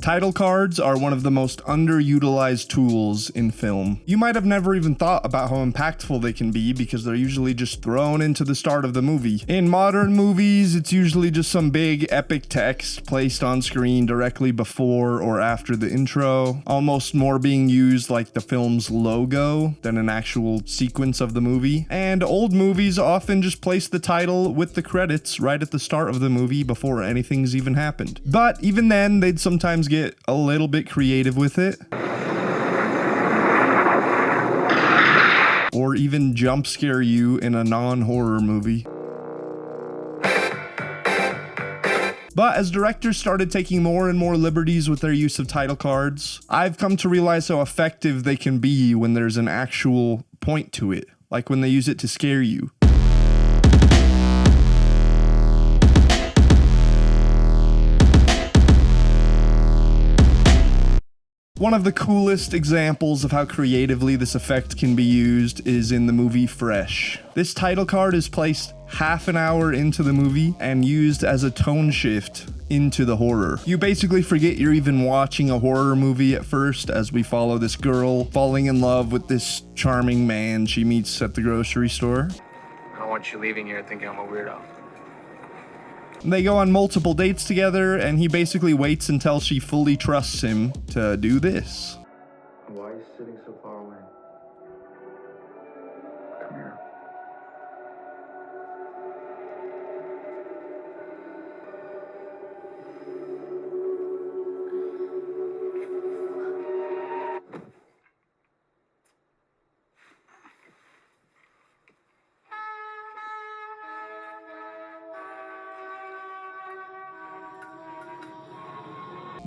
Title cards are one of the most underutilized tools in film. You might have never even thought about how impactful they can be because they're usually just thrown into the start of the movie. In modern movies, it's usually just some big epic text placed on screen directly before or after the intro, almost more being used like the film's logo than an actual sequence of the movie. And old movies often just place the title with the credits right at the start of the movie before anything's even happened. But even then, they'd sometimes get a little bit creative with it. Or even jump scare you in a non-horror movie. But as directors started taking more and more liberties with their use of title cards, I've come to realize how effective they can be when there's an actual point to it, like when they use it to scare you. One of the coolest examples of how creatively this effect can be used is in the movie Fresh. This title card is placed half an hour into the movie and used as a tone shift into the horror. You basically forget you're even watching a horror movie at first as we follow this girl falling in love with this charming man she meets at the grocery store. I don't want you leaving here thinking I'm a weirdo. They go on multiple dates together, and he basically waits until she fully trusts him to do this. Why are you sitting so far away? Come here.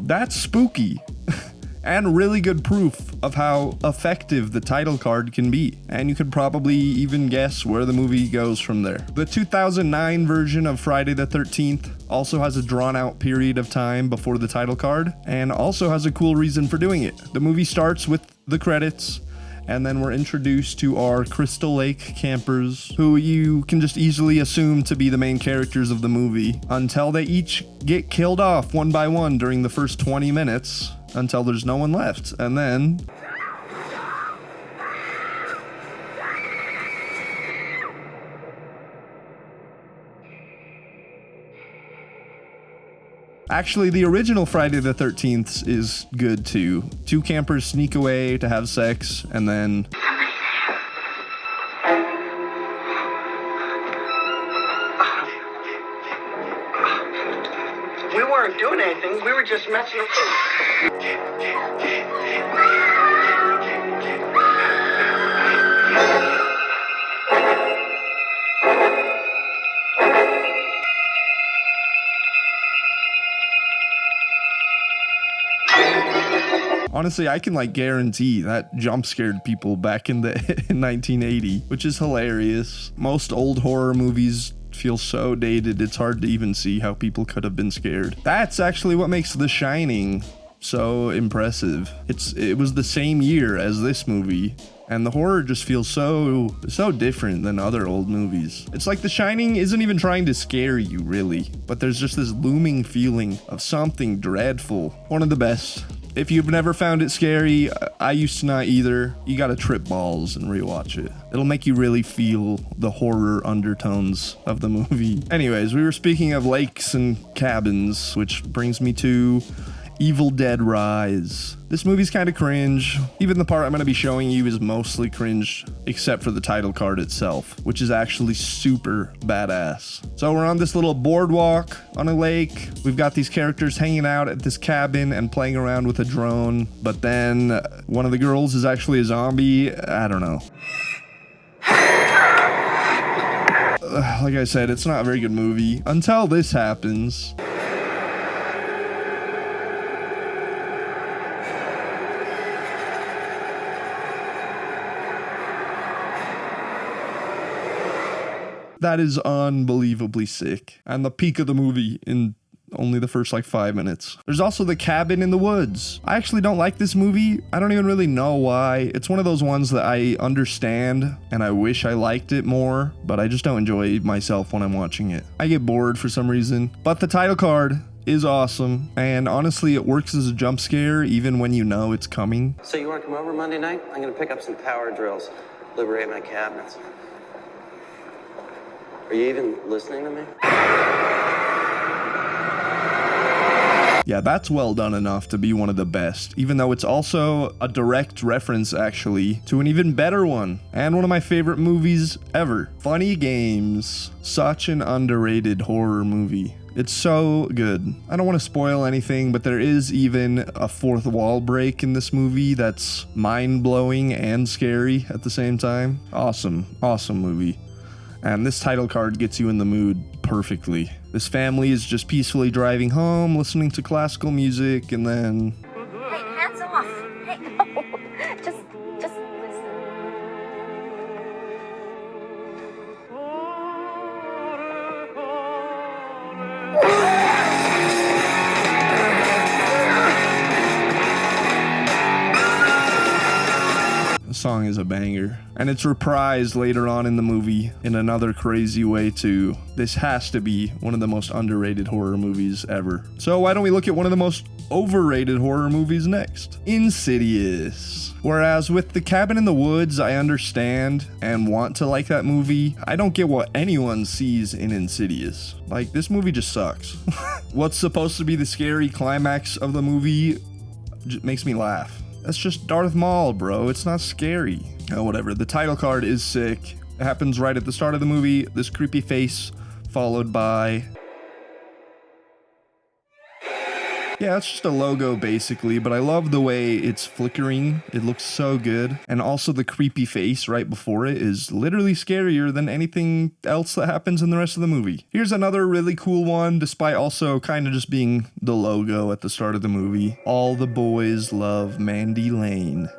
That's spooky. And really good proof of how effective the title card can be. And you could probably even guess where the movie goes from there. The 2009 version of Friday the 13th also has a drawn out period of time before the title card, and also has a cool reason for doing it. The movie starts with the credits, and then we're introduced to our Crystal Lake campers, who you can just easily assume to be the main characters of the movie, until they each get killed off one by one during the first 20 minutes, until there's no one left. And then actually, the original Friday the 13th is good too. Two campers sneak away to have sex, and then we weren't doing anything, we were just messing around. honestly, I can like guarantee that jump scared people back in the in 1980, which is hilarious. Most old horror movies feel so dated, it's hard to even see how people could have been scared. That's actually what makes The Shining so impressive. It was the same year as this movie, and the horror just feels so different than other old movies. It's like The Shining isn't even trying to scare you, really, but there's just this looming feeling of something dreadful. One of the best. If you've never found it scary, I used to not either. You gotta trip balls and rewatch it. It'll make you really feel the horror undertones of the movie. Anyways, we were speaking of lakes and cabins, which brings me to Evil Dead Rise. This movie's kind of cringe. Even the part I'm going to be showing you is mostly cringe, except for the title card itself, which is actually super badass. So we're on this little boardwalk on a lake. We've got these characters hanging out at this cabin and playing around with a drone, but then one of the girls is actually a zombie. I don't know. Like I said, it's not a very good movie until this happens. That is unbelievably sick. And the peak of the movie in only the first like 5 minutes. There's also the cabin in the woods. I actually don't like this movie. I don't even really know why. It's one of those ones that I understand and I wish I liked it more, but I just don't enjoy myself when I'm watching it. I get bored for some reason. But the title card is awesome, and honestly, it works as a jump scare even when you know it's coming. So you want to come over Monday night? I'm going to pick up some power drills, liberate my cabinets. Are you even listening to me? Yeah, that's well done enough to be one of the best, even though it's also a direct reference, actually, to an even better one, and one of my favorite movies ever, Funny Games. Such an underrated horror movie. It's so good. I don't want to spoil anything, but there is even a fourth wall break in this movie that's mind-blowing and scary at the same time. Awesome movie. And this title card gets you in the mood perfectly. This family is just peacefully driving home, listening to classical music, and then... Hey, hands off! Hey, no! Just listen. The song is a banger, and it's reprised later on in the movie in another crazy way too. This has to be one of the most underrated horror movies ever. So why don't we look at one of the most overrated horror movies next? Insidious. Whereas with The Cabin in the Woods, I understand and want to like that movie, I don't get what anyone sees in Insidious. Like, this movie just sucks. What's supposed to be the scary climax of the movie just makes me laugh. That's just Darth Maul, bro. It's not scary. Oh, whatever. The title card is sick. It happens right at the start of the movie. This creepy face followed by... Yeah, it's just a logo basically, but I love the way it's flickering. It looks so good. And also the creepy face right before it is literally scarier than anything else that happens in the rest of the movie. Here's another really cool one, despite also kind of just being the logo at the start of the movie. All the boys love Mandy Lane.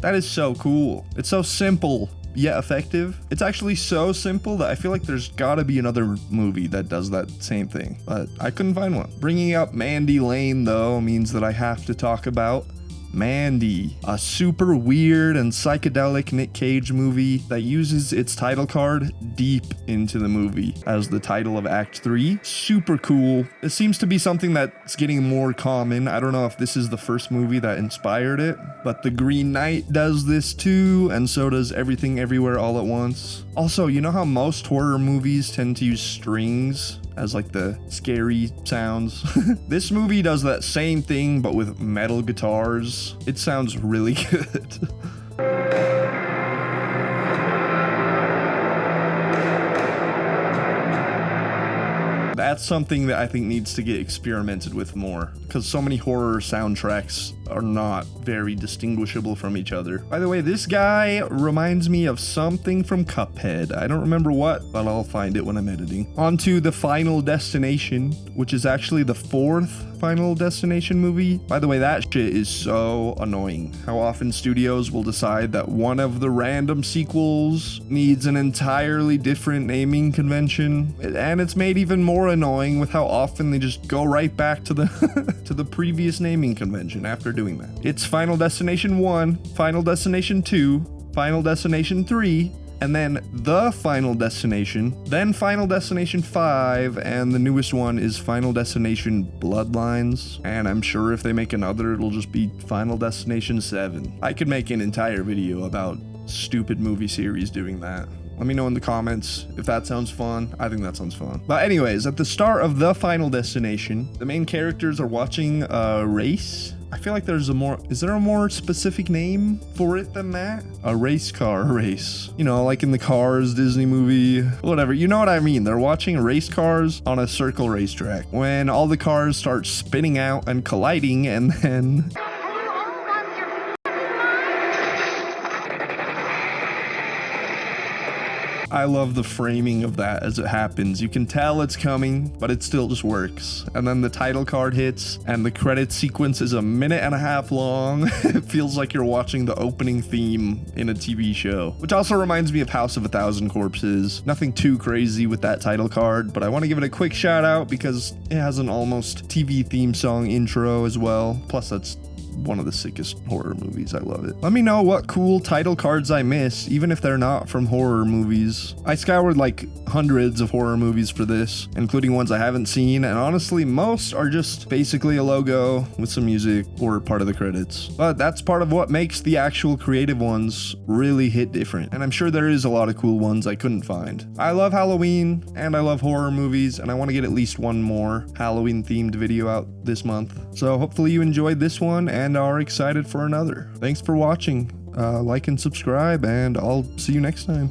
That is so cool. It's so simple, yet effective. It's actually so simple that I feel like there's gotta be another movie that does that same thing, but I couldn't find one. Bringing up Mandy Lane, though, means that I have to talk about Mandy, a super weird and psychedelic Nick Cage movie that uses its title card deep into the movie as the title of Act 3. Super cool. It seems to be something that's getting more common. I don't know if this is the first movie that inspired it, but The Green Knight does this too, and so does Everything Everywhere All at Once. Also, you know how most horror movies tend to use strings as like the scary sounds? This movie does that same thing, but with metal guitars. It sounds really good. That's something that I think needs to get experimented with more, because so many horror soundtracks are not very distinguishable from each other. By the way, this guy reminds me of something from Cuphead. I don't remember what, but I'll find it when I'm editing. On to The Final Destination, which is actually the fourth Final Destination movie. By the way, that shit is so annoying. How often studios will decide that one of the random sequels needs an entirely different naming convention, and it's made even more annoying with how often they just go right back to the to the previous naming convention after doing that. It's Final Destination 1, Final Destination 2, Final Destination 3, and then The Final Destination, then Final Destination 5, and the newest one is Final Destination Bloodlines. And I'm sure if they make another, it'll just be Final Destination 7. I could make an entire video about stupid movie series doing that. Let me know in the comments if that sounds fun. I think that sounds fun. But anyways, at the start of The Final Destination, the main characters are watching a race. I feel like there's is there a more specific name for it than that? A race car race. You know, like in the Cars Disney movie, whatever. You know what I mean? They're watching race cars on a circle racetrack when all the cars start spinning out and colliding, and then... I love the framing of that as it happens. You can tell it's coming, but it still just works. And then the title card hits, and the credit sequence is 1.5 minutes long. It feels like you're watching the opening theme in a TV show, which also reminds me of House of a Thousand Corpses. Nothing too crazy with that title card, but I want to give it a quick shout out because it has an almost TV theme song intro as well. Plus, that's one of the sickest horror movies. I love it. Let me know what cool title cards I miss, even if they're not from horror movies. I scoured like hundreds of horror movies for this, including ones I haven't seen, and honestly, most are just basically a logo with some music or part of the credits. But that's part of what makes the actual creative ones really hit different, and I'm sure there is a lot of cool ones I couldn't find. I love Halloween, and I love horror movies, and I want to get at least one more Halloween-themed video out this month. So hopefully you enjoyed this one and are excited for another. Thanks for watching. Like and subscribe, and I'll see you next time.